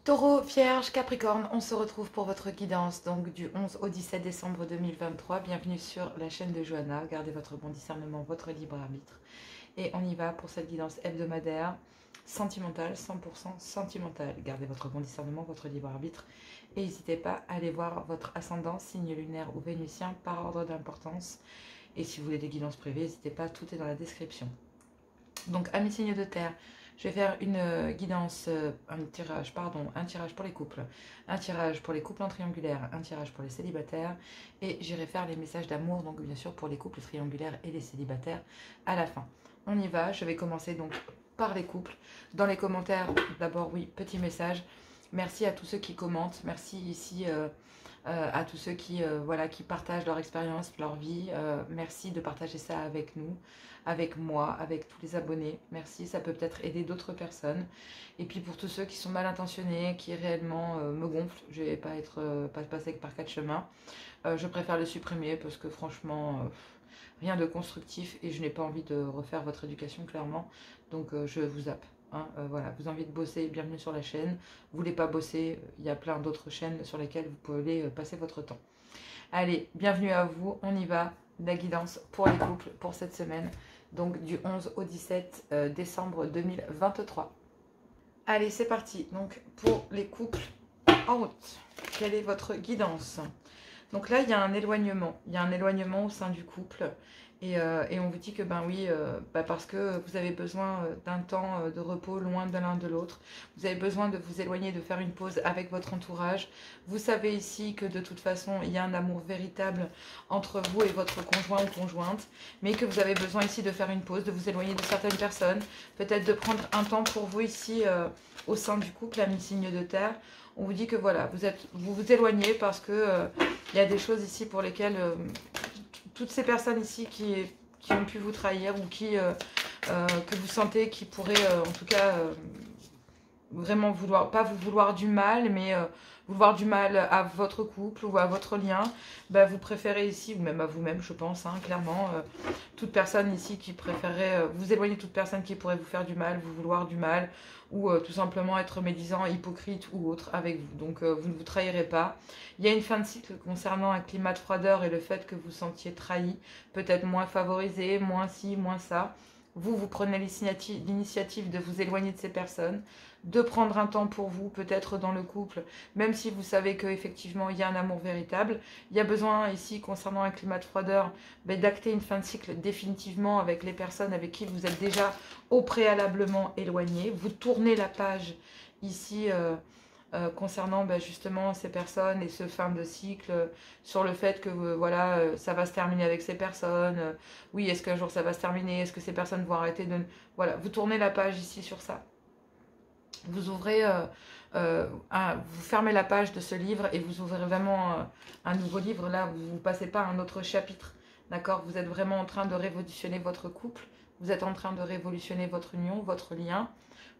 Taureau, Vierge, Capricorne, on se retrouve pour votre guidance donc du 11 au 17 décembre 2023. Bienvenue sur la chaîne de Johanna. Gardez votre bon discernement, votre libre arbitre. Et on y va pour cette guidance hebdomadaire, sentimentale, 100% sentimentale. Gardez votre bon discernement, votre libre arbitre. Et n'hésitez pas à aller voir votre ascendant, signe lunaire ou vénusien par ordre d'importance. Et si vous voulez des guidances privées, n'hésitez pas, tout est dans la description. Donc, amis signes de terre, je vais faire une guidance, un tirage pour les couples, un tirage pour les couples en triangulaire, un tirage pour les célibataires, et j'irai faire les messages d'amour, donc bien sûr pour les couples triangulaires et les célibataires à la fin. On y va, je vais commencer donc par les couples. Dans les commentaires, d'abord oui, petit message, merci à tous ceux qui commentent, merci ici à tous ceux qui, qui partagent leur expérience, leur vie, merci de partager ça avec nous, avec moi, avec tous les abonnés. Merci, ça peut peut-être aider d'autres personnes. Et puis pour tous ceux qui sont mal intentionnés, qui réellement me gonflent, je ne vais pas passer par quatre chemins. Je préfère le supprimer parce que franchement, rien de constructif et je n'ai pas envie de refaire votre éducation clairement. Donc je vous zappe. Voilà, vous avez envie de bosser, bienvenue sur la chaîne. Vous voulez pas bosser, il y a plein d'autres chaînes sur lesquelles vous pouvez passer votre temps. Allez, bienvenue à vous, on y va. La guidance pour les couples pour cette semaine, donc du 11 au 17 décembre 2023. Allez, c'est parti. Donc, pour les couples en route, quelle est votre guidance? Donc là, il y a un éloignement. Il y a un éloignement au sein du couple. Et on vous dit que ben oui, parce que vous avez besoin d'un temps de repos loin de l'un de l'autre. Vous avez besoin de vous éloigner, de faire une pause avec votre entourage. Vous savez ici que de toute façon, il y a un amour véritable entre vous et votre conjoint ou conjointe. Mais que vous avez besoin ici de faire une pause, de vous éloigner de certaines personnes. Peut-être de prendre un temps pour vous ici au sein du couple, ami signe de terre. On vous dit que voilà, vous vous éloignez parce que il y a des choses ici pour lesquelles toutes ces personnes ici qui ont pu vous trahir ou que vous sentez qui pourraient en tout cas vraiment pas vous vouloir du mal, mais vouloir du mal à votre couple ou à votre lien, vous préférez ici, ou même à vous-même je pense, clairement, toute personne ici qui préférerait, vous éloigner de toute personne qui pourrait vous faire du mal, vous vouloir du mal, ou tout simplement être médisant, hypocrite ou autre avec vous. Donc vous ne vous trahirez pas. Il y a une fin de cycle concernant un climat de froideur et le fait que vous sentiez trahi, peut-être moins favorisé, moins ci, moins ça. Vous prenez l'initiative de vous éloigner de ces personnes, de prendre un temps pour vous, peut-être dans le couple, même si vous savez qu'effectivement il y a un amour véritable. Il y a besoin ici, concernant un climat de froideur, d'acter une fin de cycle définitivement avec les personnes avec qui vous êtes déjà au préalablement éloigné. Vous tournez la page ici concernant justement ces personnes et ce fin de cycle, sur le fait que voilà, ça va se terminer avec ces personnes. Oui, est-ce qu'un jour ça va se terminer? Est-ce que ces personnes vont arrêter de... Voilà, vous tournez la page ici sur ça. Vous ouvrez, vous fermez la page de ce livre et vous ouvrez vraiment un nouveau livre. Là, vous ne passez pas à un autre chapitre, d'accord? Vous êtes vraiment en train de révolutionner votre couple. Vous êtes en train de révolutionner votre union, votre lien.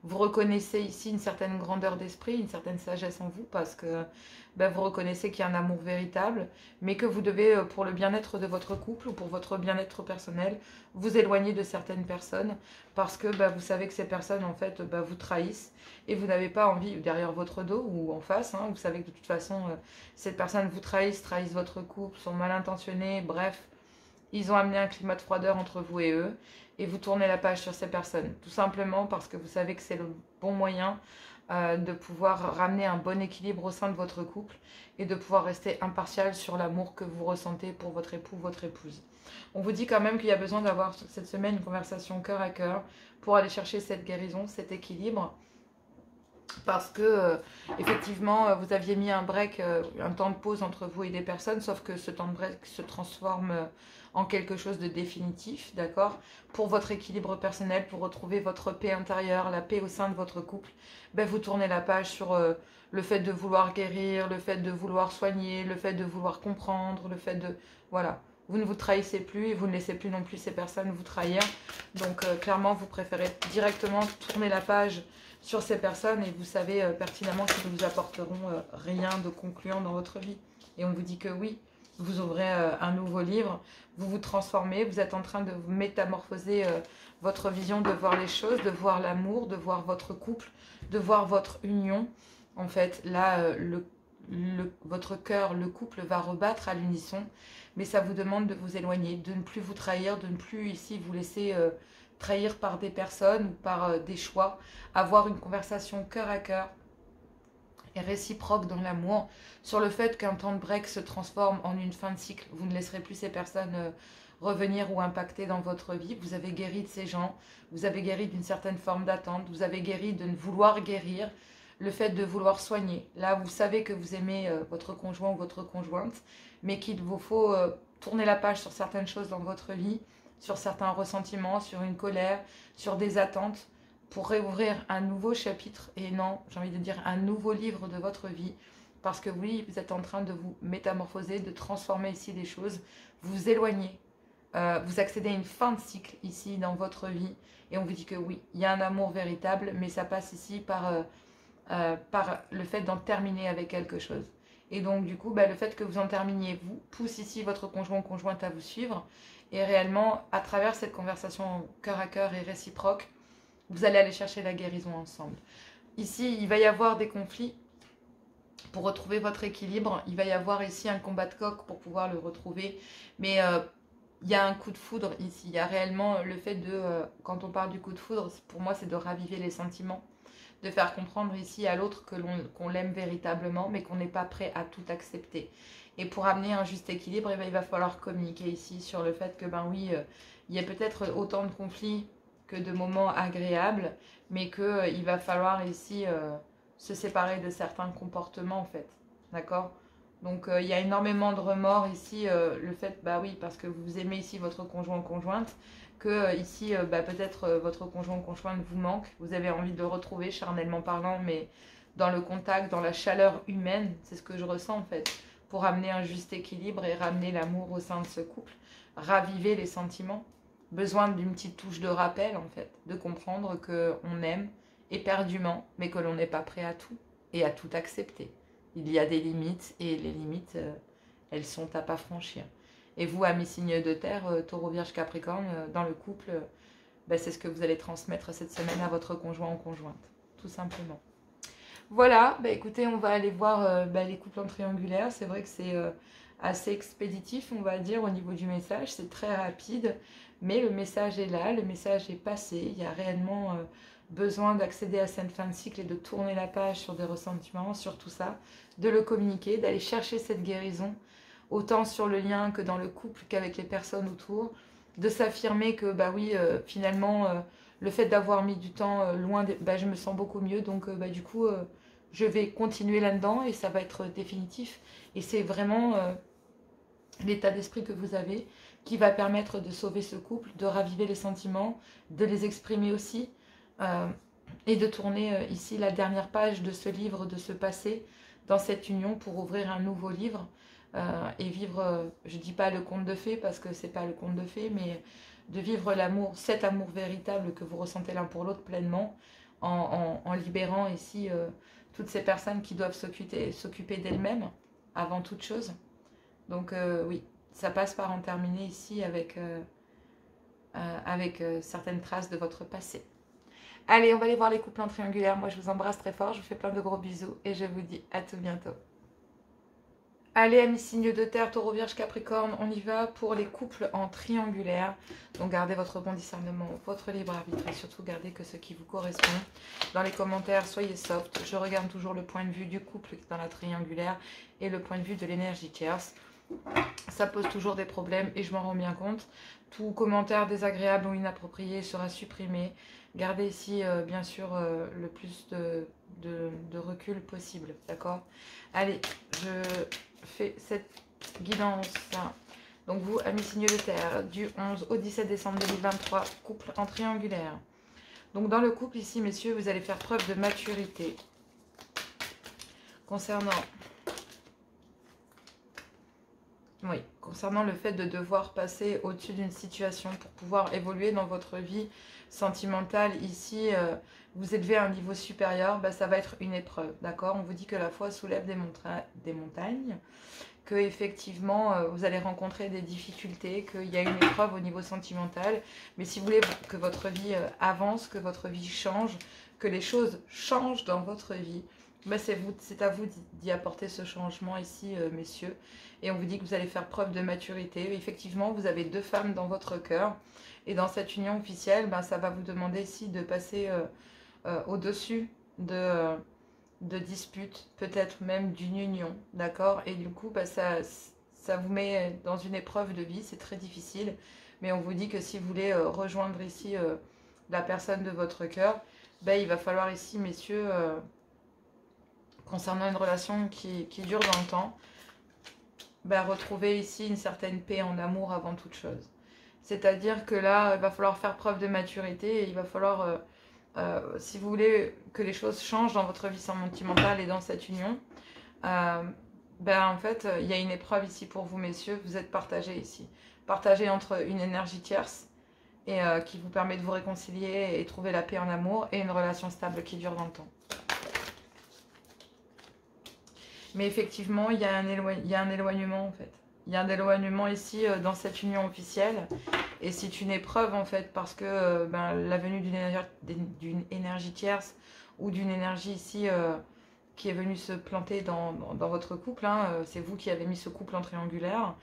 Vous reconnaissez ici une certaine grandeur d'esprit, une certaine sagesse en vous parce que vous reconnaissez qu'il y a un amour véritable, mais que vous devez, pour le bien-être de votre couple ou pour votre bien-être personnel, vous éloigner de certaines personnes parce que vous savez que ces personnes, en fait, vous trahissent et vous n'avez pas envie, derrière votre dos ou en face, vous savez que de toute façon, ces personnes vous trahissent votre couple, sont mal intentionnées, bref, ils ont amené un climat de froideur entre vous et eux. Et vous tournez la page sur ces personnes. Tout simplement parce que vous savez que c'est le bon moyen de pouvoir ramener un bon équilibre au sein de votre couple et de pouvoir rester impartial sur l'amour que vous ressentez pour votre époux, votre épouse. On vous dit quand même qu'il y a besoin d'avoir cette semaine une conversation cœur à cœur pour aller chercher cette guérison, cet équilibre. Parce que effectivement vous aviez mis un break, un temps de pause entre vous et des personnes, sauf que ce temps de break se transforme en quelque chose de définitif, d'accord? Pour votre équilibre personnel, pour retrouver votre paix intérieure, la paix au sein de votre couple, vous tournez la page sur le fait de vouloir guérir, le fait de vouloir soigner, le fait de vouloir comprendre, le fait de... Voilà, vous ne vous trahissez plus et vous ne laissez plus non plus ces personnes vous trahir. Donc clairement, vous préférez directement tourner la page sur ces personnes et vous savez pertinemment qu'ils ne vous apporteront rien de concluant dans votre vie. Et on vous dit que oui, vous ouvrez un nouveau livre, vous vous transformez, vous êtes en train de vous métamorphoser votre vision de voir les choses, de voir l'amour, de voir votre couple, de voir votre union. En fait, là, votre cœur, le couple va rebattre à l'unisson, mais ça vous demande de vous éloigner, de ne plus vous trahir, de ne plus ici vous laisser trahir par des personnes ou par des choix, avoir une conversation cœur à cœur et réciproque dans l'amour sur le fait qu'un temps de break se transforme en une fin de cycle. Vous ne laisserez plus ces personnes revenir ou impacter dans votre vie. Vous avez guéri de ces gens, vous avez guéri d'une certaine forme d'attente, vous avez guéri de ne vouloir guérir, le fait de vouloir soigner. Là, vous savez que vous aimez votre conjoint ou votre conjointe, mais qu'il vous faut tourner la page sur certaines choses dans votre vie, sur certains ressentiments, sur une colère, sur des attentes, pour réouvrir un nouveau chapitre, et non, j'ai envie de dire un nouveau livre de votre vie, parce que oui, vous êtes en train de vous métamorphoser, de transformer ici des choses, vous éloignez, vous accédez à une fin de cycle ici dans votre vie, et on vous dit que oui, il y a un amour véritable, mais ça passe ici par le fait d'en terminer avec quelque chose. Et donc du coup, le fait que vous en terminiez, vous pousse ici votre conjoint ou conjointe à vous suivre, et réellement, à travers cette conversation cœur à cœur et réciproque, vous allez aller chercher la guérison ensemble. Ici, il va y avoir des conflits pour retrouver votre équilibre. Il va y avoir ici un combat de coq pour pouvoir le retrouver. Mais il y a un coup de foudre ici. Il y a réellement le fait de, quand on parle du coup de foudre, pour moi, c'est de raviver les sentiments. De faire comprendre ici à l'autre qu'on l'aime véritablement, mais qu'on n'est pas prêt à tout accepter. Et pour amener un juste équilibre, il va falloir communiquer ici sur le fait que, oui, il y a peut-être autant de conflits que de moments agréables, mais qu'il va falloir ici se séparer de certains comportements en fait, d'accord? Donc il y a énormément de remords ici, le fait, oui, parce que vous aimez ici votre conjoint ou conjointe, que ici peut-être votre conjoint ou conjointe vous manque, vous avez envie de le retrouver charnellement parlant, mais dans le contact, dans la chaleur humaine, c'est ce que je ressens en fait, pour amener un juste équilibre et ramener l'amour au sein de ce couple, raviver les sentiments. Besoin d'une petite touche de rappel, en fait, de comprendre qu'on aime éperdument, mais que l'on n'est pas prêt à tout et à tout accepter. Il y a des limites et les limites, elles sont à pas franchir. Et vous, amis signes de terre, taureau, vierge, capricorne, dans le couple, c'est ce que vous allez transmettre cette semaine à votre conjoint ou conjointe, tout simplement. Voilà, écoutez, on va aller voir les couples en triangulaire. C'est vrai que c'est assez expéditif, on va dire, au niveau du message. C'est très rapide, mais le message est là, le message est passé. Il y a réellement besoin d'accéder à cette fin de cycle et de tourner la page sur des ressentiments, sur tout ça, de le communiquer, d'aller chercher cette guérison, autant sur le lien que dans le couple qu'avec les personnes autour, de s'affirmer que, oui, finalement, le fait d'avoir mis du temps loin, je me sens beaucoup mieux, donc du coup, je vais continuer là-dedans et ça va être définitif. Et c'est vraiment l'état d'esprit que vous avez qui va permettre de sauver ce couple, de raviver les sentiments, de les exprimer aussi, et de tourner ici la dernière page de ce livre, de ce passé, dans cette union pour ouvrir un nouveau livre et vivre, je ne dis pas le conte de fées parce que c'est pas le conte de fées, mais de vivre l'amour, cet amour véritable que vous ressentez l'un pour l'autre pleinement, en libérant ici toutes ces personnes qui doivent s'occuper d'elles-mêmes avant toute chose. Donc oui, ça passe par en terminer ici avec certaines traces de votre passé. Allez, on va aller voir les couples en triangulaire. Moi, je vous embrasse très fort, je vous fais plein de gros bisous et je vous dis à tout bientôt. Allez, amis signes de terre, taureau, vierge, capricorne, on y va pour les couples en triangulaire. Donc, gardez votre bon discernement, votre libre arbitre et surtout gardez que ce qui vous correspond. Dans les commentaires, soyez soft. Je regarde toujours le point de vue du couple dans la triangulaire et le point de vue de l'énergie tierce. Ça pose toujours des problèmes et je m'en rends bien compte. Tout commentaire désagréable ou inapproprié sera supprimé. Gardez ici, bien sûr, le plus de recul possible, d'accord? Allez, je fais cette guidance. Donc vous, amis signes de terre, du 11 au 17 décembre 2023, couple en triangulaire. Donc dans le couple ici, messieurs, vous allez faire preuve de maturité concernant le fait de devoir passer au-dessus d'une situation pour pouvoir évoluer dans votre vie sentimentale. Ici, vous élevez à un niveau supérieur, ça va être une épreuve, d'accord? On vous dit que la foi soulève des montagnes, que effectivement vous allez rencontrer des difficultés, qu'il y a une épreuve au niveau sentimental, mais si vous voulez que votre vie avance, que votre vie change, que les choses changent dans votre vie, bah, c'est à vous d'y apporter ce changement ici, messieurs. Et on vous dit que vous allez faire preuve de maturité. Effectivement, vous avez 2 femmes dans votre cœur. Et dans cette union officielle, bah, ça va vous demander ici de passer au-dessus de disputes, peut-être même d'une union, d'accord? Et du coup, bah, ça vous met dans une épreuve de vie, c'est très difficile. Mais on vous dit que si vous voulez rejoindre ici la personne de votre cœur, bah, il va falloir ici, messieurs, concernant une relation qui dure dans le temps, bah, retrouver ici une certaine paix en amour avant toute chose. C'est-à-dire que là, il va falloir faire preuve de maturité et il va falloir, si vous voulez que les choses changent dans votre vie sentimentale et dans cette union, ben en fait, il y a une épreuve ici pour vous, messieurs. Vous êtes partagés ici. Partagés entre une énergie tierce et qui vous permet de vous réconcilier et trouver la paix en amour et une relation stable qui dure dans le temps. Mais effectivement, il y a un éloignement en fait. Il y a un éloignement ici dans cette union officielle. Et c'est une épreuve en fait parce que ben, la venue d'une énergie tierce ou d'une énergie ici qui est venue se planter dans votre couple, hein, c'est vous qui avez mis ce couple en triangulaire,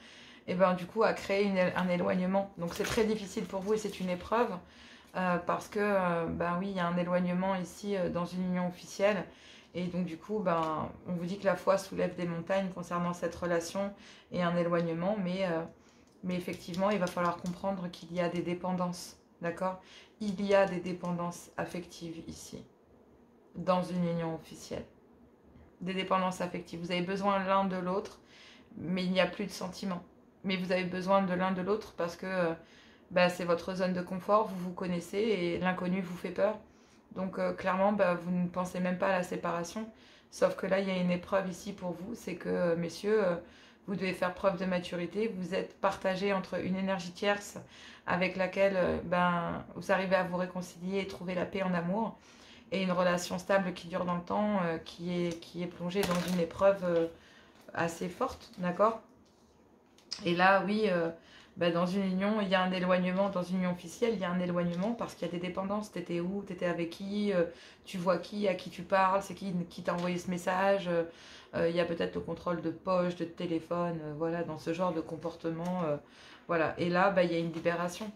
et ben du coup a créé un éloignement. Donc c'est très difficile pour vous et c'est une épreuve parce que ben oui, il y a un éloignement ici dans une union officielle. Et donc du coup, ben, on vous dit que la foi soulève des montagnes concernant cette relation et un éloignement, mais effectivement, il va falloir comprendre qu'il y a des dépendances, d'accord? Il y a des dépendances affectives ici, dans une union officielle. Des dépendances affectives. Vous avez besoin l'un de l'autre, mais il n'y a plus de sentiments. Mais vous avez besoin de l'un de l'autre parce que bah, c'est votre zone de confort, vous vous connaissez et l'inconnu vous fait peur. Donc clairement, bah, vous ne pensez même pas à la séparation. Sauf que là, il y a une épreuve ici pour vous, c'est que, messieurs, vous devez faire preuve de maturité. Vous êtes partagés entre une énergie tierce avec laquelle ben, vous arrivez à vous réconcilier et trouver la paix en amour. Et une relation stable qui dure dans le temps, qui est plongée dans une épreuve assez forte, d'accord? Et là, oui, bah, dans une union, il y a un éloignement. Dans une union officielle, il y a un éloignement parce qu'il y a des dépendances. T'étais où? T'étais avec qui? Tu vois qui? À qui tu parles? C'est qui t'a envoyé ce message? Il y a peut-être le contrôle de poche, de téléphone, voilà, dans ce genre de comportement. Voilà. Et là, bah, il y a une libération.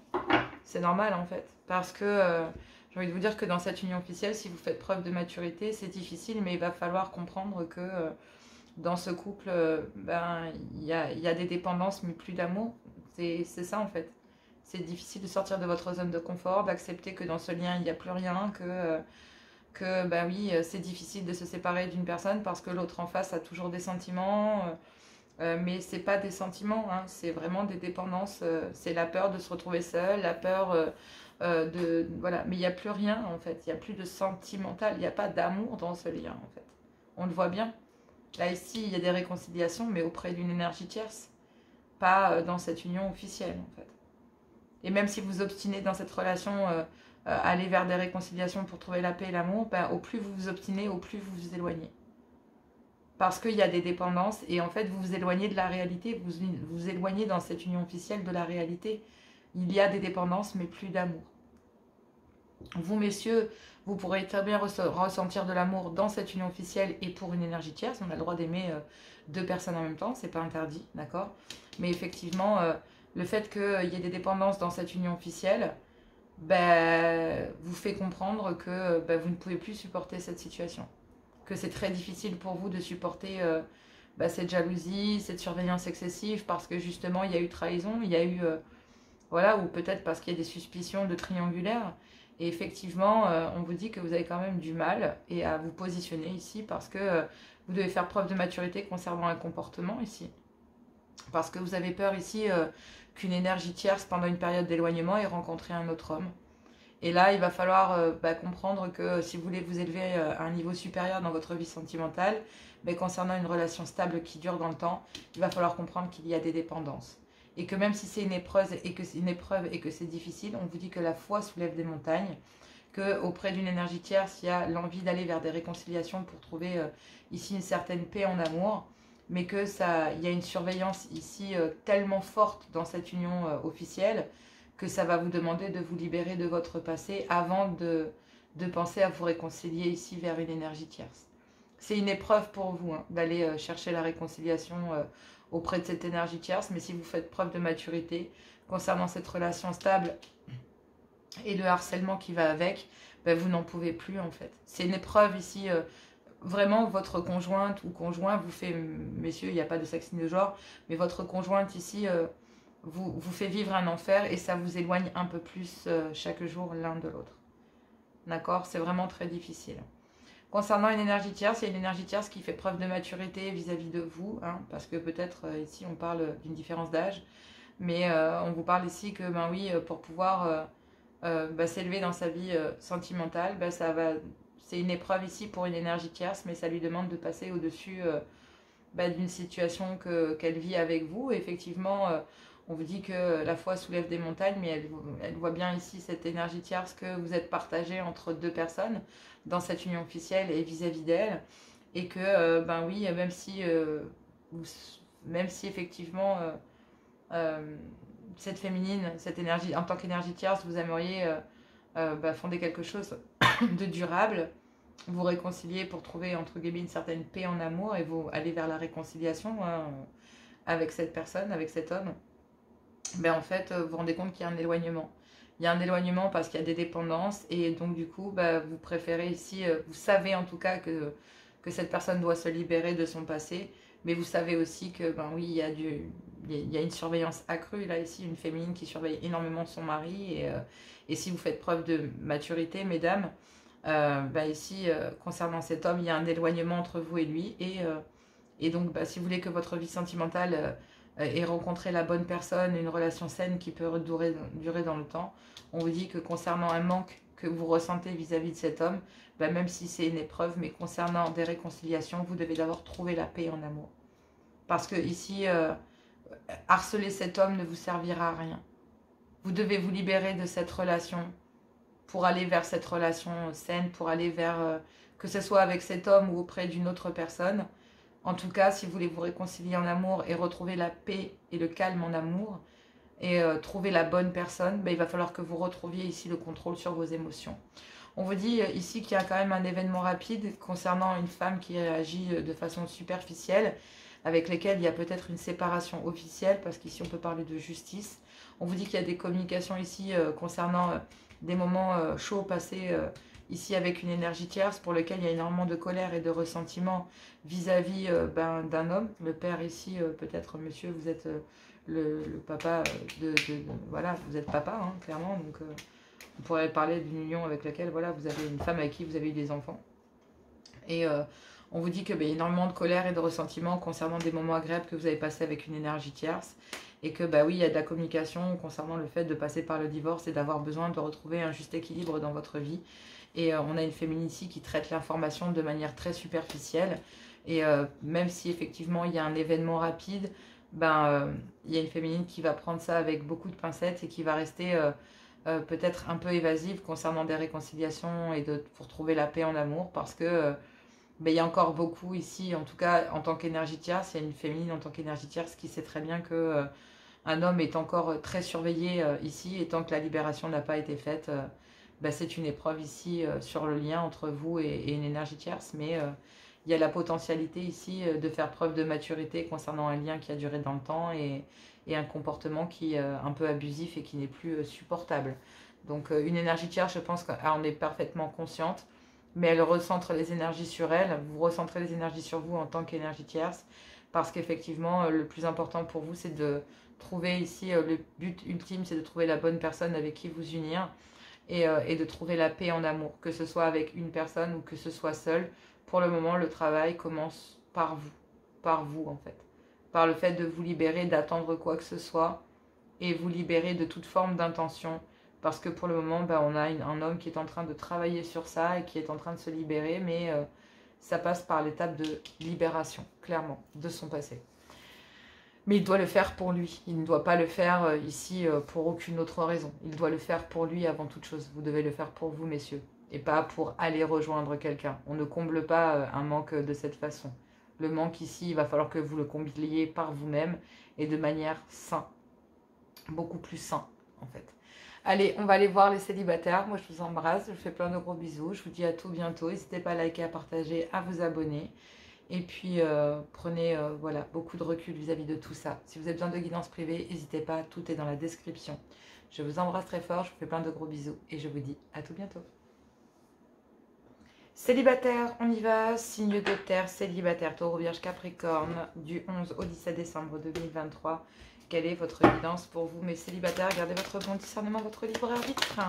C'est normal, en fait. Parce que j'ai envie de vous dire que dans cette union officielle, si vous faites preuve de maturité, c'est difficile, mais il va falloir comprendre que dans ce couple, ben, il y a des dépendances, mais plus d'amour. C'est ça en fait. C'est difficile de sortir de votre zone de confort, d'accepter que dans ce lien, il n'y a plus rien, que ben oui, c'est difficile de se séparer d'une personne parce que l'autre en face a toujours des sentiments. Mais c'est pas des sentiments, hein, c'est vraiment des dépendances. C'est la peur de se retrouver seul, la peur de... Voilà, mais il n'y a plus rien en fait. Il n'y a plus de sentimental, il n'y a pas d'amour dans ce lien en fait. On le voit bien. Là, ici, il y a des réconciliations, mais auprès d'une énergie tierce, pas dans cette union officielle, en fait. Et même si vous obstinez dans cette relation, aller vers des réconciliations pour trouver la paix et l'amour, ben, au plus vous vous obstinez, au plus vous vous éloignez. Parce qu'il y a des dépendances, et en fait, vous vous éloignez de la réalité, vous vous éloignez dans cette union officielle de la réalité. Il y a des dépendances, mais plus d'amour. Vous, messieurs, vous pourrez très bien ressentir de l'amour dans cette union officielle et pour une énergie tierce. On a le droit d'aimer 2 personnes en même temps, c'est pas interdit, d'accord? Mais effectivement, le fait qu'il y ait des dépendances dans cette union officielle, ben, vous fait comprendre que ben, vous ne pouvez plus supporter cette situation. Que c'est très difficile pour vous de supporter ben, cette jalousie, cette surveillance excessive, parce que justement, il y a eu trahison, il y a eu... voilà, ou peut-être parce qu'il y a des suspicions de triangulaire. Et effectivement, on vous dit que vous avez quand même du mal et à vous positionner ici parce que vous devez faire preuve de maturité concernant un comportement ici. Parce que vous avez peur ici qu'une énergie tierce pendant une période d'éloignement ait rencontré un autre homme. Et là, il va falloir bah, comprendre que si vous voulez vous élever à un niveau supérieur dans votre vie sentimentale, mais concernant une relation stable qui dure dans le temps, il va falloir comprendre qu'il y a des dépendances. Et que même si c'est une épreuve et que c'est difficile, on vous dit que la foi soulève des montagnes, qu'auprès d'une énergie tierce, il y a l'envie d'aller vers des réconciliations pour trouver ici une certaine paix en amour, mais que ça, il y a une surveillance ici tellement forte dans cette union officielle que ça va vous demander de vous libérer de votre passé avant de penser à vous réconcilier ici vers une énergie tierce. c'est une épreuve pour vous hein, d'aller chercher la réconciliation auprès de cette énergie tierce, mais si vous faites preuve de maturité concernant cette relation stable et le harcèlement qui va avec, ben vous n'en pouvez plus en fait. C'est une épreuve ici, vraiment votre conjointe ou conjoint vous fait, messieurs, il n'y a pas de sexe ni de genre, mais votre conjointe ici vous fait vivre un enfer et ça vous éloigne un peu plus chaque jour l'un de l'autre. D'accord? C'est vraiment très difficile. Concernant une énergie tierce, il y a une énergie tierce qui fait preuve de maturité vis-à-vis de vous, hein, parce que peut-être ici on parle d'une différence d'âge, mais on vous parle ici que, ben oui, pour pouvoir s'élever dans sa vie sentimentale, c'est une épreuve ici pour une énergie tierce, mais ça lui demande de passer au-dessus d'une situation qu'elle vit avec vous. Et effectivement, on vous dit que la foi soulève des montagnes, mais elle voit bien ici cette énergie tierce que vous êtes partagé entre deux personnes dans cette union officielle et vis-à-vis d'elle. Et que, ben oui, même si effectivement cette féminine, cette énergie, en tant qu'énergie tierce, vous aimeriez fonder quelque chose de durable, vous réconcilier pour trouver entre guillemets une certaine paix en amour et vous aller vers la réconciliation hein, avec cette personne, avec cet homme, ben en fait vous vous rendez compte qu'il y a un éloignement. Il y a un éloignement parce qu'il y a des dépendances et donc du coup vous préférez ici, vous savez en tout cas que cette personne doit se libérer de son passé, mais vous savez aussi que ben oui il y a une surveillance accrue là ici, une féminine qui surveille énormément son mari et si vous faites preuve de maturité mesdames, ici concernant cet homme il y a un éloignement entre vous et lui et donc si vous voulez que votre vie sentimentale ait rencontré la bonne personne, une relation saine qui peut durer dans le temps, on vous dit que concernant un manque que vous ressentez vis-à-vis de cet homme, même si c'est une épreuve, mais concernant des réconciliations, vous devez d'abord trouver la paix en amour. Parce que ici, harceler cet homme ne vous servira à rien. Vous devez vous libérer de cette relation pour aller vers cette relation saine, pour aller vers, que ce soit avec cet homme ou auprès d'une autre personne. En tout cas, si vous voulez vous réconcilier en amour et retrouver la paix et le calme en amour, et trouver la bonne personne, il va falloir que vous retrouviez ici le contrôle sur vos émotions. On vous dit ici qu'il y a quand même un événement rapide concernant une femme qui réagit de façon superficielle, avec lesquelles il y a peut-être une séparation officielle, parce qu'ici on peut parler de justice. On vous dit qu'il y a des communications ici concernant des moments chauds passés ici avec une énergie tierce pour lequel il y a énormément de colère et de ressentiment vis-à-vis d'un homme. Le père ici, peut-être monsieur, vous êtes le papa voilà, vous êtes papa, hein, clairement, donc on pourrait parler d'une union avec laquelle, voilà, vous avez une femme avec qui vous avez eu des enfants. Et on vous dit qu'il y a énormément de colère et de ressentiment concernant des moments agréables que vous avez passés avec une énergie tierce. Et que, oui, il y a de la communication concernant le fait de passer par le divorce et d'avoir besoin de retrouver un juste équilibre dans votre vie. Et on a une féminine ici qui traite l'information de manière très superficielle. Et même si effectivement il y a un événement rapide, il y a une féminine qui va prendre ça avec beaucoup de pincettes et qui va rester peut-être un peu évasive concernant des réconciliations et pour trouver la paix en amour, parce que il y a encore beaucoup ici, en tout cas en tant qu'énergie tierce, il y a une féminine en tant qu'énergie tierce qui sait très bien que un homme est encore très surveillé ici, et tant que la libération n'a pas été faite, c'est une épreuve ici sur le lien entre vous et une énergie tierce, mais il y a la potentialité ici de faire preuve de maturité concernant un lien qui a duré dans le temps et un comportement qui est un peu abusif et qui n'est plus supportable. Donc une énergie tierce, je pense qu'elle est parfaitement consciente, mais elle recentre les énergies sur elle. Vous recentrez les énergies sur vous en tant qu'énergie tierce, parce qu'effectivement, le plus important pour vous, c'est de trouver ici, le but ultime, c'est de trouver la bonne personne avec qui vous unir et de trouver la paix en amour, que ce soit avec une personne ou que ce soit seul. Pour le moment, le travail commence par vous en fait, par le fait de vous libérer d'attendre quoi que ce soit et vous libérer de toute forme d'intention. Parce que pour le moment, on a un homme qui est en train de travailler sur ça et qui est en train de se libérer, mais ça passe par l'étape de libération, clairement, de son passé. Mais il doit le faire pour lui. Il ne doit pas le faire ici pour aucune autre raison. Il doit le faire pour lui avant toute chose. Vous devez le faire pour vous, messieurs, et pas pour aller rejoindre quelqu'un. On ne comble pas un manque de cette façon. Le manque ici, il va falloir que vous le combliez par vous-même et de manière saine. Beaucoup plus sain, en fait. Allez, on va aller voir les célibataires. Moi, je vous embrasse, je vous fais plein de gros bisous. Je vous dis à tout bientôt. N'hésitez pas à liker, à partager, à vous abonner. Et puis, prenez voilà, beaucoup de recul vis-à-vis de tout ça. Si vous avez besoin de guidance privée, n'hésitez pas, tout est dans la description. Je vous embrasse très fort, je vous fais plein de gros bisous et je vous dis à tout bientôt. Célibataire, on y va, signe de terre, célibataire, Taureau, Vierge, Capricorne, du 11 au 17 décembre 2023. Quelle est votre guidance pour vous, mes célibataires? Gardez votre bon discernement, votre libre arbitre.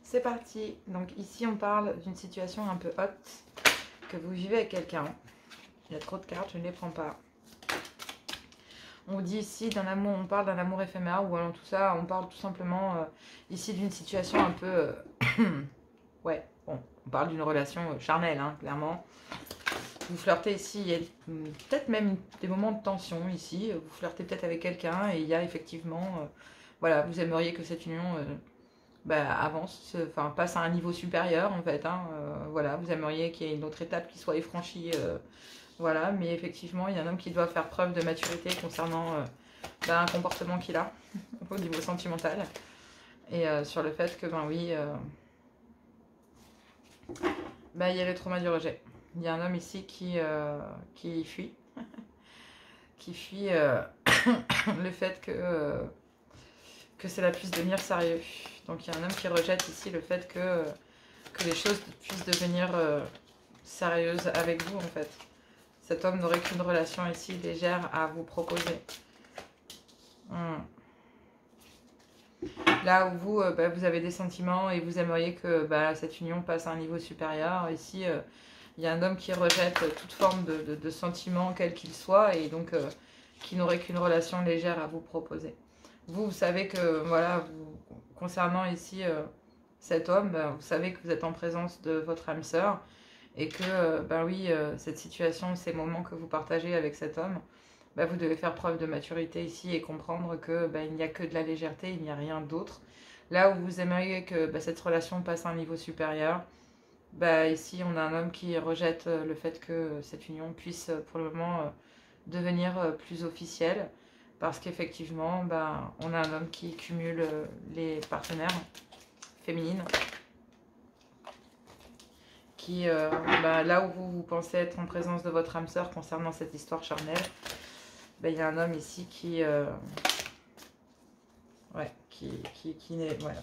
C'est parti. Donc ici, on parle d'une situation un peu haute que vous vivez avec quelqu'un. Il y a trop de cartes, je ne les prends pas. On vous dit ici d'un amour, on parle d'un amour éphémère ou alors tout ça, on parle tout simplement ici d'une situation un peu... ouais, bon, on parle d'une relation charnelle, hein, clairement. Vous flirtez ici, il y a peut-être même des moments de tension ici. Vous flirtez peut-être avec quelqu'un et il y a effectivement... voilà, vous aimeriez que cette union avance, enfin passe à un niveau supérieur en fait. Hein, voilà, vous aimeriez qu'il y ait une autre étape qui soit effranchie. Voilà, mais effectivement, il y a un homme qui doit faire preuve de maturité concernant un comportement qu'il a au niveau sentimental. Et sur le fait que, oui, il y a le trauma du rejet. Il y a un homme ici qui fuit. Qui fuit le fait que cela puisse devenir sérieux. Donc il y a un homme qui rejette ici le fait que les choses puissent devenir sérieuses avec vous en fait. Cet homme n'aurait qu'une relation ici légère à vous proposer. Là où vous, vous avez des sentiments et vous aimeriez que cette union passe à un niveau supérieur. Ici, il y a un homme qui rejette toute forme de sentiments, quel qu'il soit, et donc qui n'aurait qu'une relation légère à vous proposer. Vous savez que, voilà, concernant ici cet homme, vous savez que vous êtes en présence de votre âme sœur. Et que, cette situation, ces moments que vous partagez avec cet homme, vous devez faire preuve de maturité ici et comprendre que il n'y a que de la légèreté, il n'y a rien d'autre. Là où vous aimeriez que cette relation passe à un niveau supérieur, ici on a un homme qui rejette le fait que cette union puisse pour le moment devenir plus officielle. Parce qu'effectivement, on a un homme qui cumule les partenaires féminines. Qui, là où vous pensez être en présence de votre âme sœur concernant cette histoire charnelle, il y a un homme ici qui n'est... Voilà.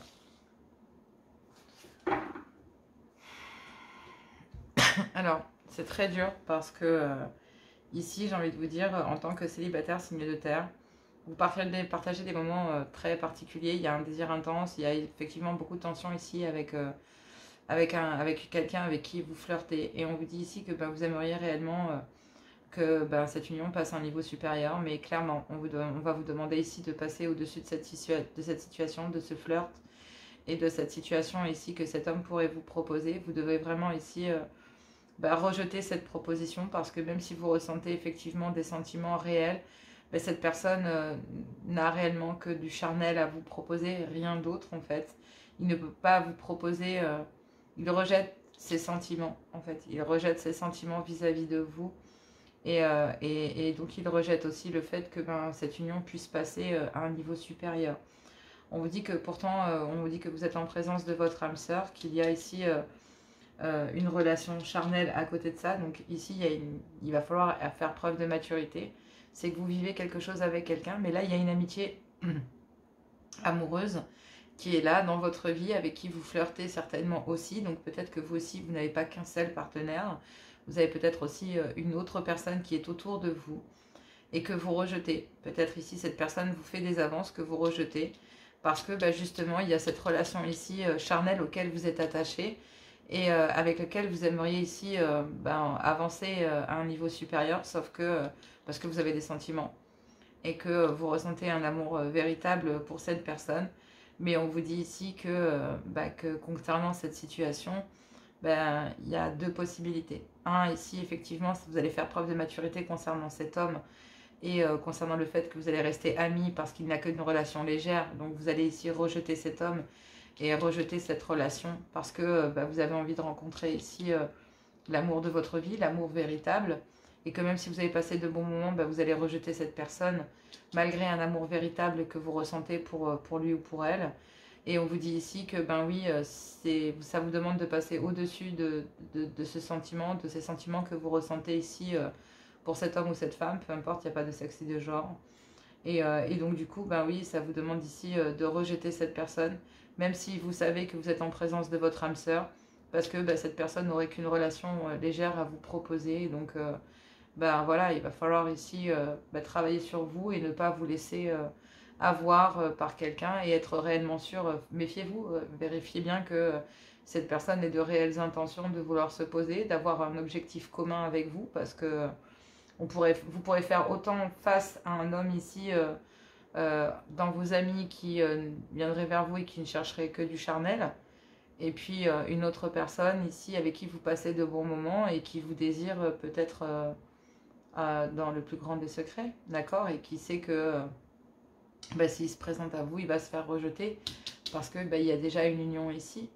Alors, c'est très dur parce que ici, j'ai envie de vous dire, en tant que célibataire, signe de terre, vous partagez des moments très particuliers. Il y a un désir intense, il y a effectivement beaucoup de tension ici avec quelqu'un avec qui vous flirtez. Et on vous dit ici que vous aimeriez réellement que cette union passe à un niveau supérieur. Mais clairement, on va vous demander ici de passer au-dessus de cette situation, de ce flirt et de cette situation ici que cet homme pourrait vous proposer. Vous devez vraiment ici rejeter cette proposition parce que même si vous ressentez effectivement des sentiments réels, cette personne n'a réellement que du charnel à vous proposer, rien d'autre en fait. Il ne peut pas vous proposer... il rejette ses sentiments, en fait. Il rejette ses sentiments vis-à-vis de vous. Et donc, il rejette aussi le fait que cette union puisse passer à un niveau supérieur. On vous dit que pourtant, on vous dit que vous êtes en présence de votre âme sœur, qu'il y a ici une relation charnelle à côté de ça. Donc ici, il va falloir faire preuve de maturité. C'est que vous vivez quelque chose avec quelqu'un, mais là, il y a une amitié amoureuse qui est là dans votre vie, avec qui vous flirtez certainement aussi. Donc peut-être que vous aussi, vous n'avez pas qu'un seul partenaire. Vous avez peut-être aussi une autre personne qui est autour de vous et que vous rejetez. Peut-être ici, cette personne vous fait des avances que vous rejetez parce que justement, il y a cette relation ici charnelle auquel vous êtes attaché et avec laquelle vous aimeriez ici avancer à un niveau supérieur, sauf que parce que vous avez des sentiments et que vous ressentez un amour véritable pour cette personne. Mais on vous dit ici que concernant cette situation, il y a deux possibilités. Un, ici, effectivement, vous allez faire preuve de maturité concernant cet homme et concernant le fait que vous allez rester amis parce qu'il n'a qu'une relation légère. Donc, vous allez ici rejeter cet homme et rejeter cette relation parce que vous avez envie de rencontrer ici l'amour de votre vie, l'amour véritable. Et que même si vous avez passé de bons moments, vous allez rejeter cette personne malgré un amour véritable que vous ressentez pour lui ou pour elle. Et on vous dit ici que, ben oui, ça vous demande de passer au-dessus de ce sentiment, de ces sentiments que vous ressentez ici pour cet homme ou cette femme, peu importe, il n'y a pas de sexe et de genre. Et donc du coup, ben oui, ça vous demande ici de rejeter cette personne, même si vous savez que vous êtes en présence de votre âme sœur, parce que ben, cette personne n'aurait qu'une relation légère à vous proposer. Et donc, ben voilà, il va falloir ici ben, travailler sur vous et ne pas vous laisser avoir par quelqu'un et être réellement sûr. Méfiez-vous, vérifiez bien que cette personne ait de réelles intentions de vouloir se poser, d'avoir un objectif commun avec vous, parce que vous pourrez faire autant face à un homme ici dans vos amis qui viendrait vers vous et qui ne chercherait que du charnel, et puis une autre personne ici avec qui vous passez de bons moments et qui vous désire peut-être dans le plus grand des secrets, d'accord, et qui sait que bah, s'il se présente à vous, il va se faire rejeter parce que bah, il y a déjà une union ici.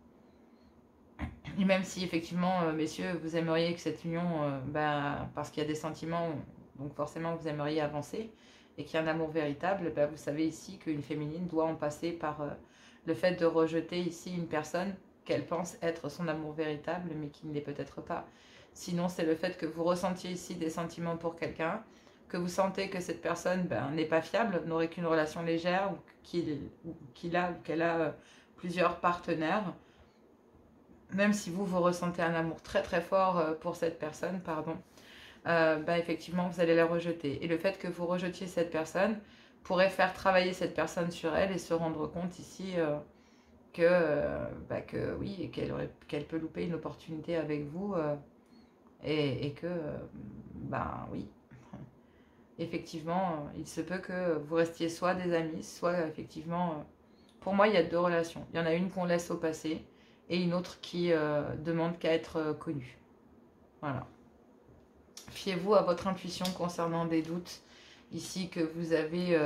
Et même si effectivement, messieurs, vous aimeriez que cette union, bah, parce qu'il y a des sentiments, donc forcément vous aimeriez avancer, et qu'il y a un amour véritable, bah, vous savez ici qu'une féminine doit en passer par le fait de rejeter ici une personne qu'elle pense être son amour véritable, mais qui ne l'est peut-être pas. Sinon, c'est le fait que vous ressentiez ici des sentiments pour quelqu'un, que vous sentez que cette personne ben, n'est pas fiable, n'aurait qu'une relation légère, ou qu'elle a plusieurs partenaires, même si vous ressentez un amour très très fort pour cette personne, pardon, bah, effectivement, vous allez la rejeter. Et le fait que vous rejetiez cette personne pourrait faire travailler cette personne sur elle et se rendre compte ici que oui, qu'elle peut louper une opportunité avec vous et que, ben oui, effectivement, il se peut que vous restiez soit des amis, soit effectivement, pour moi, il y a deux relations. Il y en a une qu'on laisse au passé et une autre qui demande qu'à être connue. Voilà. Fiez-vous à votre intuition concernant des doutes ici que vous avez,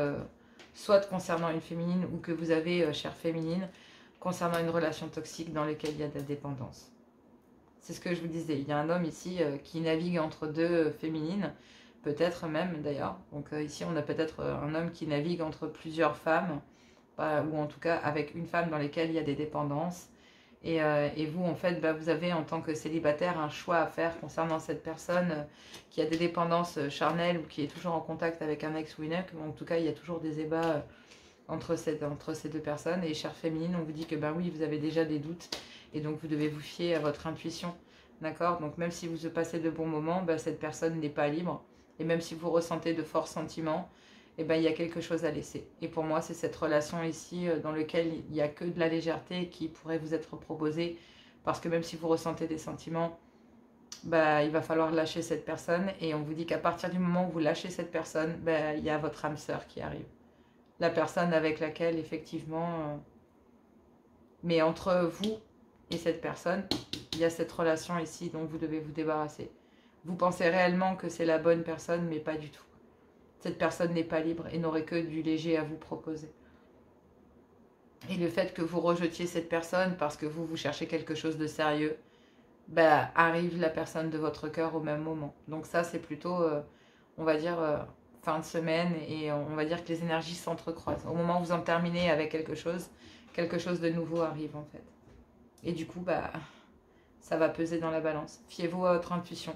soit concernant une féminine ou que vous avez, chère féminine, concernant une relation toxique dans laquelle il y a de la dépendance. C'est ce que je vous disais. Il y a un homme ici qui navigue entre deux féminines, peut-être même d'ailleurs. Donc ici, on a peut-être un homme qui navigue entre plusieurs femmes, ou en tout cas avec une femme dans lesquelles il y a des dépendances. Et vous, en fait, bah, vous avez en tant que célibataire un choix à faire concernant cette personne qui a des dépendances charnelles ou qui est toujours en contact avec un ex ou une ex. En tout cas, il y a toujours des ébats entre ces deux personnes. Et chère féminine, on vous dit que ben oui, vous avez déjà des doutes et donc vous devez vous fier à votre intuition. D'accord? Donc même si vous passez de bons moments, ben, cette personne n'est pas libre. Et même si vous ressentez de forts sentiments, eh ben, il y a quelque chose à laisser. Et pour moi, c'est cette relation ici dans laquelle il n'y a que de la légèreté qui pourrait vous être proposée. Parce que même si vous ressentez des sentiments, bah, il va falloir lâcher cette personne. Et on vous dit qu'à partir du moment où vous lâchez cette personne, bah, il y a votre âme sœur qui arrive. La personne avec laquelle, effectivement... Mais entre vous et cette personne, il y a cette relation ici dont vous devez vous débarrasser. Vous pensez réellement que c'est la bonne personne, mais pas du tout. Cette personne n'est pas libre et n'aurait que du léger à vous proposer. Et le fait que vous rejetiez cette personne parce que vous cherchez quelque chose de sérieux, bah, arrive la personne de votre cœur au même moment. Donc ça, c'est plutôt, on va dire, fin de semaine, et on va dire que les énergies s'entrecroisent. Au moment où vous en terminez avec quelque chose de nouveau arrive en fait. Et du coup, bah, ça va peser dans la balance. Fiez-vous à votre intuition.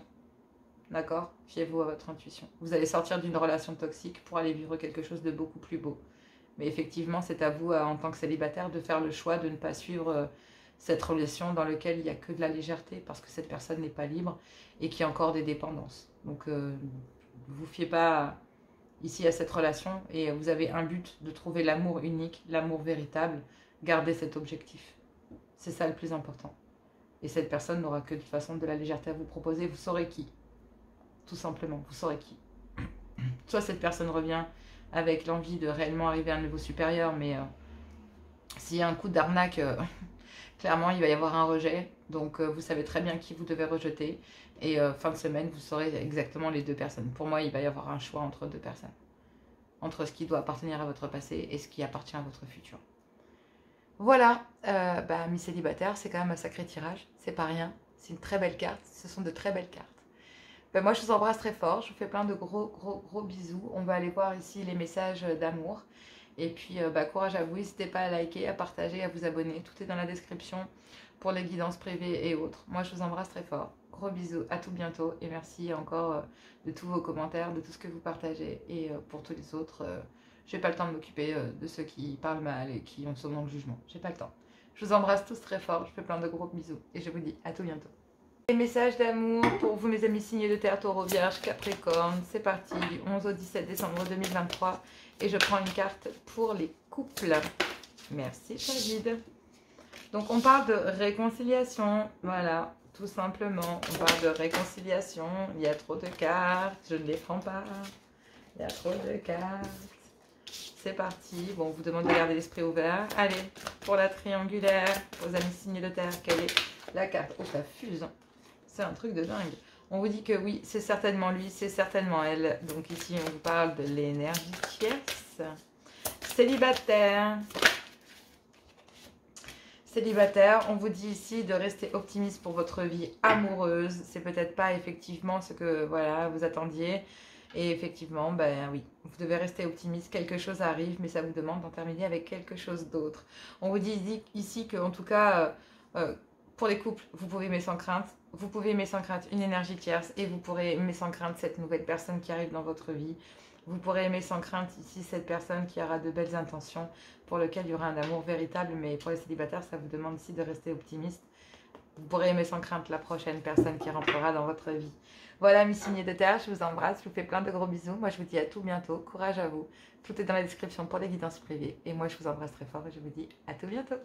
D'accord? Fiez-vous à votre intuition. Vous allez sortir d'une relation toxique pour aller vivre quelque chose de beaucoup plus beau. Mais effectivement, c'est à vous, en tant que célibataire, de faire le choix de ne pas suivre cette relation dans laquelle il n'y a que de la légèreté, parce que cette personne n'est pas libre et qu'il y a encore des dépendances. Donc, ne vous fiez pas ici à cette relation, et vous avez un but de trouver l'amour unique, l'amour véritable. Gardez cet objectif. C'est ça le plus important. Et cette personne n'aura que de toute façon de la légèreté à vous proposer. Vous saurez qui. Tout simplement, vous saurez qui. Soit cette personne revient avec l'envie de réellement arriver à un niveau supérieur, mais s'il y a un coup d'arnaque, clairement il va y avoir un rejet. Donc vous savez très bien qui vous devez rejeter. Et fin de semaine, vous saurez exactement les deux personnes. Pour moi, il va y avoir un choix entre deux personnes. Entre ce qui doit appartenir à votre passé et ce qui appartient à votre futur. Voilà, Miss Célibataire, c'est quand même un sacré tirage. C'est pas rien. C'est une très belle carte. Ce sont de très belles cartes. Moi, je vous embrasse très fort. Je vous fais plein de gros bisous. On va aller voir ici les messages d'amour. Et puis, courage à vous. N'hésitez pas à liker, à partager, à vous abonner. Tout est dans la description pour les guidances privées et autres. Moi, je vous embrasse très fort. Gros bisous, à tout bientôt. Et merci encore de tous vos commentaires, de tout ce que vous partagez. Et pour tous les autres, je n'ai pas le temps de m'occuper de ceux qui parlent mal et qui ont son nom de jugement. J'ai pas le temps. Je vous embrasse tous très fort. Je fais plein de gros bisous. Et je vous dis à tout bientôt. Les messages d'amour pour vous, mes amis signés de terre, taureau, vierge, capricorne. C'est parti, du 11 au 17 décembre 2023. Et je prends une carte pour les couples. Merci, cher guide. Donc, on parle de réconciliation. Voilà, tout simplement. On parle de réconciliation. Il y a trop de cartes. Je ne les prends pas. Il y a trop de cartes. C'est parti. Bon, on vous demande de garder l'esprit ouvert. Allez, pour la triangulaire, aux amis signés de terre, quelle est la carte? Oh, ça fuse. C'est un truc de dingue. On vous dit que oui, c'est certainement lui, c'est certainement elle. Donc ici, on vous parle de l'énergie tierce. Célibataire. Célibataire, on vous dit ici de rester optimiste pour votre vie amoureuse. C'est peut-être pas effectivement ce que voilà, vous attendiez. Et effectivement, ben oui, vous devez rester optimiste. Quelque chose arrive, mais ça vous demande d'en terminer avec quelque chose d'autre. On vous dit ici qu'en tout cas, pour les couples, vous pouvez aimer sans crainte. Vous pouvez aimer sans crainte une énergie tierce et vous pourrez aimer sans crainte cette nouvelle personne qui arrive dans votre vie. Vous pourrez aimer sans crainte ici cette personne qui aura de belles intentions, pour lequel il y aura un amour véritable, mais pour les célibataires, ça vous demande ici de rester optimiste. Vous pourrez aimer sans crainte la prochaine personne qui rentrera dans votre vie. Voilà, mes signés de terre, je vous embrasse, je vous fais plein de gros bisous. Moi, je vous dis à tout bientôt, courage à vous. Tout est dans la description pour les guidances privées. Et moi, je vous embrasse très fort et je vous dis à tout bientôt.